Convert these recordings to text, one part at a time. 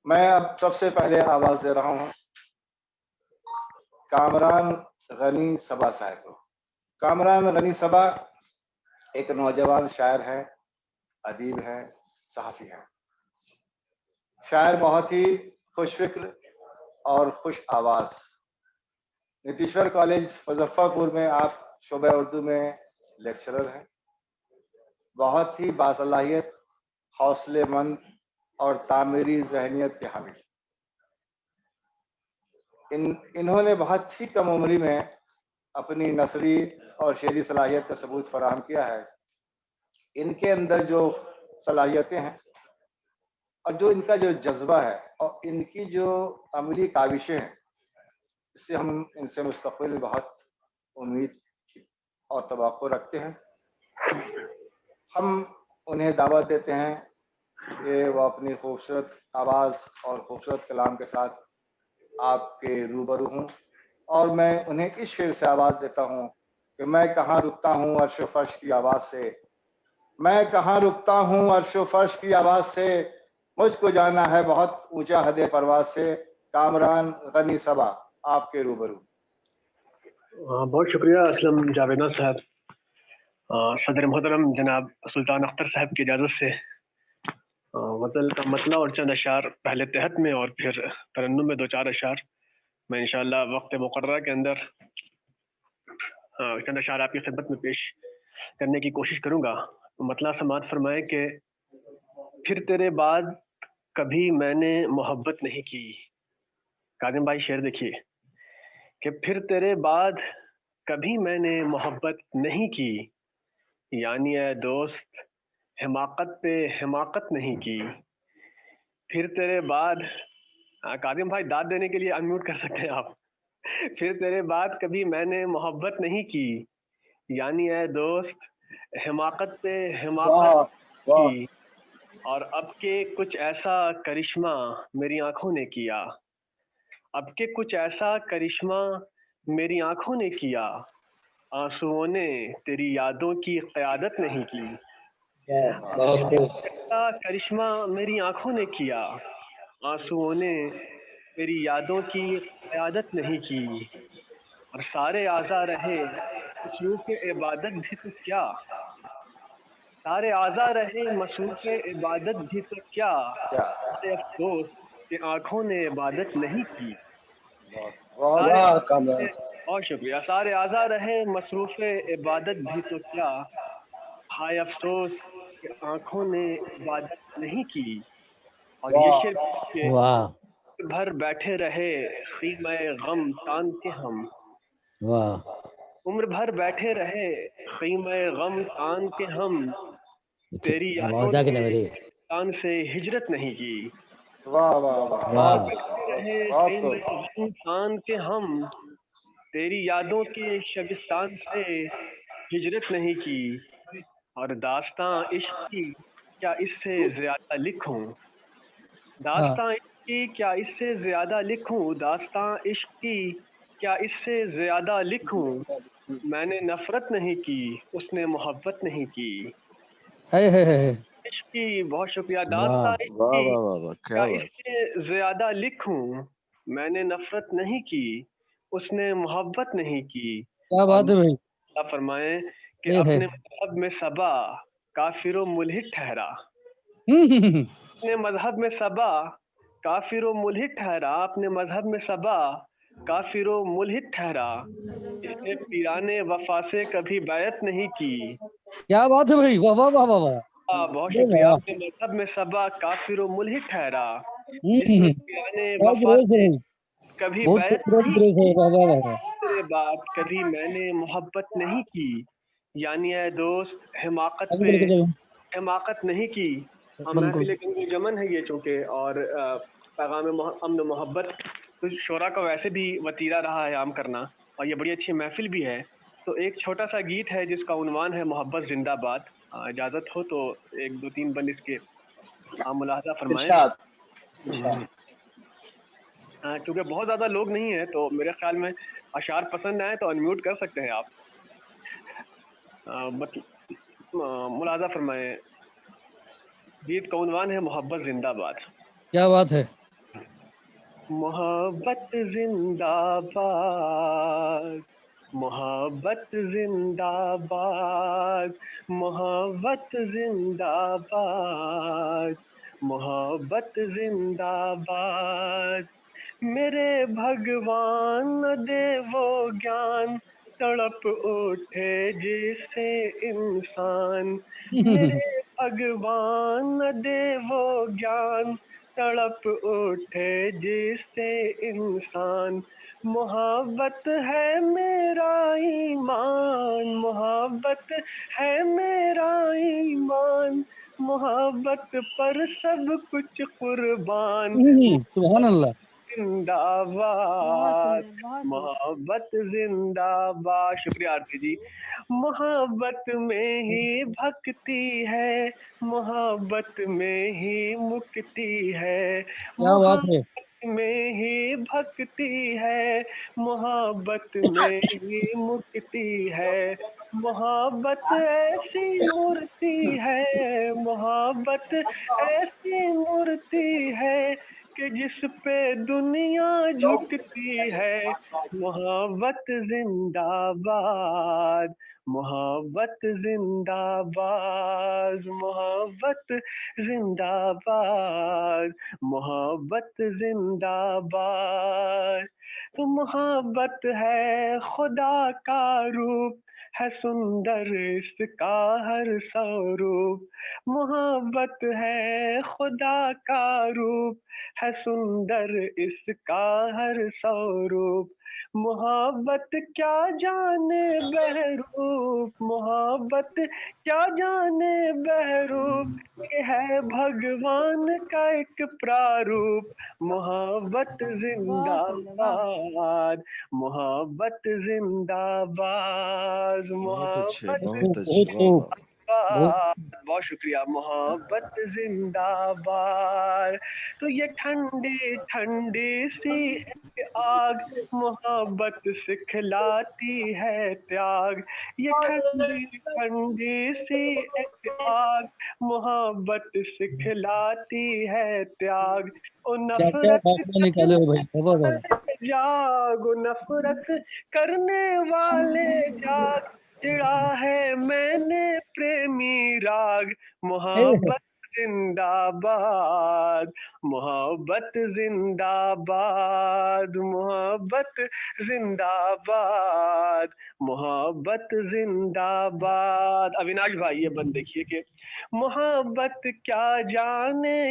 میں اب سب سے پہلے آواز دے رہا ہوں کامران غنی صبا صاحب کو۔ کامران غنی صبا ایک نوجوان شاعر ہے، ادیب ہے، صحافی ہے۔ شاعر بہت ہی خوش فکر اور خوش آواز۔ نتیشور کالج مظفر پور میں آپ شعبہ اردو میں لیکچرر ہیں۔ بہت ہی باصلاحیت، حوصلے مند اور تعمیری ذہنیت کے حامل۔ انہوں نے بہت ہی کم عمری میں اپنی نثری اور شعری صلاحیت کا ثبوت فراہم کیا ہے۔ ان کے اندر جو صلاحیتیں ہیں اور جو ان کا جو جذبہ ہے اور ان کی جو عملی کاوشیں ہیں، اس سے ہم ان سے مستقبل میں بہت امید اور توقع رکھتے ہیں۔ ہم انہیں دعوت دیتے ہیں کہ وہ اپنی خوبصورت آواز اور خوبصورت کلام کے ساتھ آپ کے روبرو ہوں، اور میں انہیں اس شعر سے آواز دیتا ہوں کہ میں کہاں رکتا ہوں عرش و فرش کی آواز سے، میں کہاں رکتا ہوں عرش و فرش کی آواز سے، مجھ کو جانا ہے بہت اونچا حد پرواز سے، کامران غنی صبا آپ کے روبرو۔ بہت شکریہ اسلم جاویدہ صاحب۔ صدر محترم جناب سلطان اختر صاحب کی اجازت سے غزل کا مطلع اور چند اشعار پہلے تحت میں اور پھر ترنم میں 2-4 اشعار میں انشاءاللہ وقت مقررہ کے اندر چند اشعار آپ کی خدمت میں پیش کرنے کی کوشش کروں گا۔ مطلع سماعت فرمائے کہ پھر تیرے بعد کبھی میں نے محبت نہیں کی۔ کاظم بھائی شعر دیکھیے کہ پھر تیرے بعد کبھی میں نے محبت نہیں کی، یعنی اے دوست حماقت پہ حماقت نہیں کی۔ پھر تیرے بعد کاظم بھائی داد دینے کے لیے انمیوٹ کر سکتے ہیں آپ۔ پھر تیرے بعد کبھی میں نے محبت نہیں کی، یعنی اے دوست حماقت پہ حماقت کی، اور اب کے کچھ ایسا کرشمہ میری آنکھوں نے کیا، اب کے کچھ ایسا کرشمہ میری آنکھوں نے کیا، آنسوؤں نے تیری یادوں کی قیادت نہیں کی۔ ایسا کرشمہ میری آنکھوں نے کیا، آنسوؤں نے تیری یادوں کی قیادت نہیں کی، اور سارے اعضا رہے مصروف عبادت بھی تو کیا، سارے اعضا رہے مصروف عبادت بھی تو کیا، اے افسوس کہ آنکھوں نے عبادت نہیں کی۔ بہت شکریہ۔ سارے اعضا رہے مصروف عبادت بھی تو کیا، ہائے افسوس کہ آنکھوں نے عبادت نہیں کی۔ اور یہ شعر بھر بیٹھے رہے خیمہ غم تان کے ہم، عمر بھر بیٹھے رہے خیمہ غم تان کے ہم، تیری یادوں نے تان سے ہجرت نہیں کی۔ واہ واہ واہ، بیٹھے رہے خیمہ غم تان کے ہم، تیری یادوں کے شبستان سے ہجرت نہیں کی۔ اور داستاں عشق کی کیا اس سے زیادہ لکھوں، داستاں عشق کی کیا اس سے زیادہ لکھوں، داستاں عشق کی کیا اس سے زیادہ لکھوں، میں نے نفرت نہیں کی اس نے محبت نہیں کی۔ عشق کی بہت شکریہ۔ داستاں عشق کی کیا اس سے زیادہ لکھوں، میں نے نفرت نہیں کی اس نے محبت نہیں کی۔ کیا بات ہے بھائی۔ اللہ فرمائیں کہ اپنے مذہب میں صبا کافر و ملحد ٹھہرا، اپنے مذہب میں صبا کافر و ملحد ٹھہرا، اپنے مذہب میں صبا کافر و ملحد ٹھہرا، اس نے پیران وفا سے کبھی بیعت نہیں کی۔ کیا بات ہے بھائی، واہ واہ واہ واہ واہ۔ بہت شکریہ۔ اپنے مذہب میں صبا کافر و ملحد ٹھہرا، اس نے پیران وفا سے کبھی بیعت نہیں کی، تیرے بعد کبھی میں نے محبت نہیں کی، یعنی اے دوست حماقت پہ حماقت نہیں کی۔ محفل کنز جمن ہے یہ چونکہ، اور پیغام امن و محبت تو شعراء کا ویسے بھی وتیرہ رہا ہے عام کرنا، اور یہ بڑی اچھی محفل بھی ہے۔ تو ایک چھوٹا سا گیت ہے جس کا عنوان ہے محبت زندہ باد۔ اجازت ہو تو 1-2-3 بند اس کے ملاحظہ فرمائیں۔ کیونکہ بہت زیادہ لوگ نہیں ہیں تو میرے خیال میں اشعار پسند آئے تو انمیوٹ کر سکتے ہیں آپ۔ ملاحظہ فرمائیں، گیت کا عنوان ہے محبت زندہ باد۔ کیا بات ہے۔ محبت زندہ باد، محبت زندہ باد، محبت زندہ باد، محبت زندہ باد۔ میرے بھگوان نہ دے وہ گیان، تڑپ اٹھے جس سے انسان۔ میرے بھگوان نہ دے وہ گیان، تڑپ اٹھے جس سے انسان۔ محبت ہے میرا ایمان، محبت ہے میرا ایمان، محبت پر سب کچھ قربان۔ سبحان اللہ۔ زندہ باد، محبت زندہ باد۔ شکریہ آرتی جی۔ محبت میں ہی بھکتی ہے، محبت میں ہی مکتی ہے، کیا بات ہے۔ میں ہی بھکتی ہے، محبت میں ہی مکتی ہے۔ محبت ایسی مورتی ہے، محبت ایسی مورتی ہے کہ جس پہ دنیا جھکتی ہے۔ محبت زندہ باد، محبت زندہ باد، محبت زندہ باد، محبت زندہ باد۔ تو محبت ہے خدا کا روپ، ہے سندر اس کا ہر سوروپ۔ محبت ہے خدا کا روپ، ہے سندر اس کا ہر سوروپ۔ محبت کیا جانے بہروپ، محبت کیا جانے بہروپ، یہ ہے بھگوان کا ایک پراروپ۔ محبت زندہ باد، محبت زندہ باد، بہت اچھے، محبت بہت اچھے، بہت واہ خوب، واہ۔ بہت شکریہ۔ محبت زندہ باد۔ تو یہ ٹھنڈی ٹھنڈی سی ایک آگ، محبت سکھلاتی ہے تیاگ۔ یہ ٹھنڈی ٹھنڈی سی ایک آگ، محبت سکھلاتی ہے تیاگ۔ او کیا کیا نفرت فاصلہ نکالے ہو بھائی، بابا بابا۔ جاگ، او نفرت کرنے والے جاگ، چڑا ہے میں نے پریمی راگ۔ محبت زندہ باد، محبت زندہ باد، محبت زندہ باد، محبت زندہ باد۔ اویناش بھائی یہ بند دیکھیے کہ محبت کیا جانے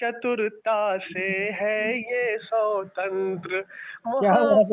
چترتا سے ہے یہ سوتنتر۔ کیا بات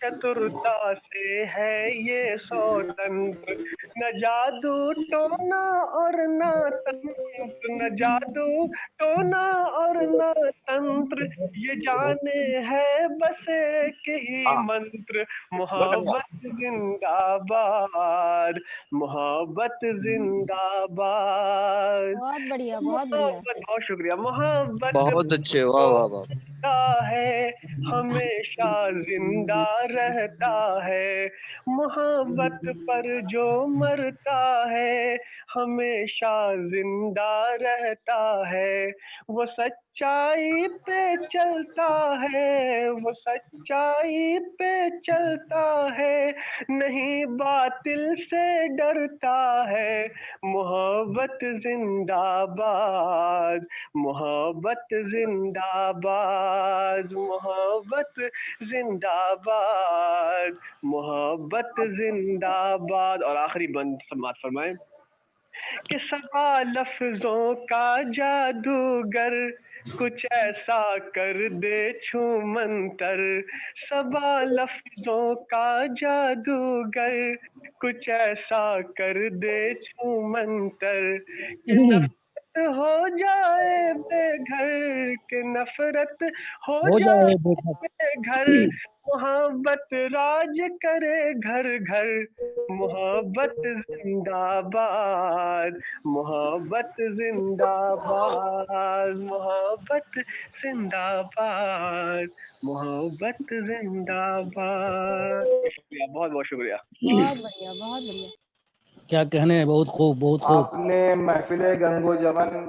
چترتا سے ہے یہ سوتنتر۔ نہ جادو ٹونا اور نہ تنتر، نہ جادو ٹونا اور نہ تنتر، یہ جانے ہے بس ایک ہی منتر۔ محبت زندہ باد، محبت زندہ باد، بہت بڑھیا بہت بڑھیا۔ بہت شکریہ۔ محبت بہت اچھے، واہ واہ واہ۔ ہے ہمیشہ زندہ رہتا ہے، محبت پر جو مرتا ہے ہمیشہ زندہ رہتا ہے۔ وہ سچائی پہ چلتا ہے، وہ سچائی پہ چلتا ہے، نہیں باطل سے ڈرتا ہے۔ محبت زندہ باد، محبت زندہ باد، محبت زندہ باد، محبت زندہ باد۔ اور آخری بند سماعت فرمائیں کہ سبا لفظوں کا جادوگر کچھ ایسا کر دے چھو منتر۔ سبا لفظوں کا جادوگر کچھ ایسا کر دے چھو منتر، کہ نفرت ہو جائے بے گھر، کہ نفرت ہو جائے بے گھر، محبت راج کرے گھر گھر۔ محبت زندہ باد، محبت زندہ باد، محبت زندہ باد، محبت زندہ باد۔ شکریہ، بہت بہت شکریہ۔ بہت بڑھیا بہت بڑھیا۔ کیا کہنے ہیں، بہت خوب بہت خوب۔ آپ نے محفل گنگو جمن